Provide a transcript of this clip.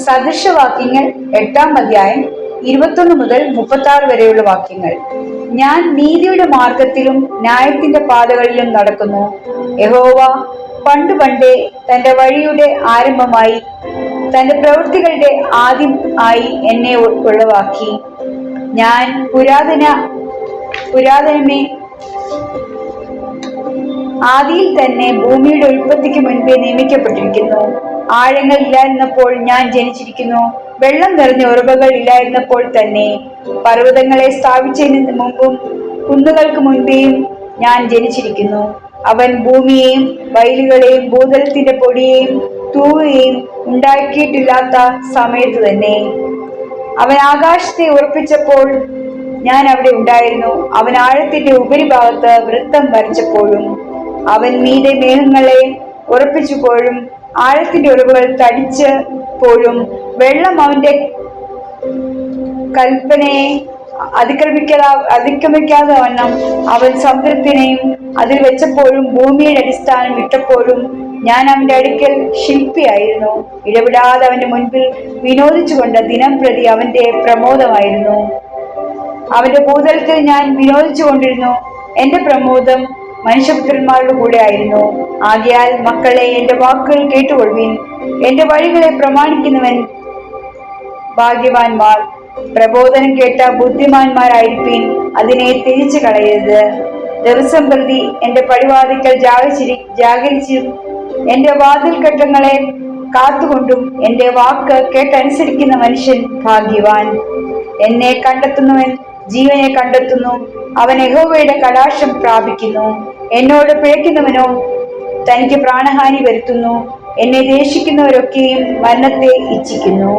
സദൃശവാക്യങ്ങൾ 8-ാം അധ്യായം 21 മുതൽ 36 വരെയുള്ള വാക്യങ്ങൾ. ഞാൻ നീതിയുടെ മാർഗത്തിലും ന്യായത്തിന്റെ പാതകളിലും നടക്കുന്നു. യഹോവ പണ്ടു പണ്ടേ തന്റെ വഴിയുടെ ആരംഭമായി തന്റെ പ്രവൃത്തികളുടെ ആദ്യം ആയി എന്നെ ഉളവാക്കി. ഞാൻ പുരാതനമേ ആദിയിൽ തന്നെ ഭൂമിയുടെ ഉൽപ്പത്തിക്ക് മുൻപേ നിയമിക്കപ്പെട്ടിരിക്കുന്നു. ആഴങ്ങൾ ഇല്ലായിരുന്നപ്പോൾ ഞാൻ ജനിച്ചിരിക്കുന്നു. വെള്ളം നിറഞ്ഞ ഉറവകൾ ഇല്ലായിരുന്നപ്പോൾ തന്നെ. പർവ്വതങ്ങളെ സ്ഥാപിച്ചതിന് മുമ്പും കുന്നുകൾക്ക് മുൻപേയും ഞാൻ ജനിച്ചിരിക്കുന്നു. അവൻ ഭൂമിയെയും വയലുകളെയും ഭൂതലത്തിന്റെ പൊടിയെയും തൂവുകയും ഉണ്ടാക്കിയിട്ടില്ലാത്ത സമയത്ത് തന്നെ. അവൻ ആകാശത്തെ ഉറപ്പിച്ചപ്പോൾ ഞാൻ അവിടെ ഉണ്ടായിരുന്നു. അവൻ ആഴത്തിന്റെ ഉപരിഭാഗത്ത് വൃത്തം വരച്ചപ്പോഴും അവൻ മീതെ മേഘങ്ങളെ ഉറപ്പിച്ചപ്പോഴും ആഴത്തിന്റെ ഉറവുകൾ തടിച്ചപ്പോഴും വെള്ളം അവന്റെ കൽപ്പനയെ അതിക്രമിക്കാതെ വണ്ണം അവൻ സമുദ്രത്തിനെയും അതിൽ വെച്ചപ്പോഴും ഭൂമിയുടെ അടിസ്ഥാനം ഇട്ടപ്പോഴും ഞാൻ അവന്റെ അടുക്കൽ ശില്പിയായിരുന്നു. ഇടപെടാതെ അവന്റെ മുൻപിൽ വിനോദിച്ചുകൊണ്ട് ദിനം പ്രതി അവന്റെ പ്രമോദമായിരുന്നു. അവന്റെ ഭൂതലത്തിൽ ഞാൻ വിനോദിച്ചു കൊണ്ടിരുന്നു. എന്റെ പ്രമോദം മനുഷ്യപുത്രന്മാരുടെ കൂടെ ആയിരുന്നു. ആകയാൽ മക്കളെ, എന്റെ വാക്കുകൾ കേട്ടുകൊള്ളുവിൻ. എന്റെ വഴികളെ പ്രമാണിക്കുന്നവൻ ഭാഗ്യവാന്മാർ. പ്രബോധനം കേട്ട ബുദ്ധിമാന്മാരായിരിക്കും, അതിനെ തിരിച്ചു കളയരുത്. ദിവസം പ്രതി എന്റെ പടിവാതിക്കൽ ജാഗരിച്ചും എന്റെ വാതിൽ ഘട്ടങ്ങളെ കാത്തുകൊണ്ടും എന്റെ വാക്ക് കേട്ടനുസരിക്കുന്ന മനുഷ്യൻ ഭാഗ്യവാൻ. എന്നെ കണ്ടെത്തുന്നവൻ ജീവനെ കണ്ടെത്തുന്നു. അവൻ യഹോവയുടെ കടാക്ഷം പ്രാപിക്കുന്നു. എന്നോട് പിഴയ്ക്കുന്നവനോ തനിക്ക് പ്രാണഹാനി വരുത്തുന്നു. എന്നെ ദേഷിക്കുന്നവരൊക്കെയും മരണത്തെ ഇച്ഛിക്കുന്നു.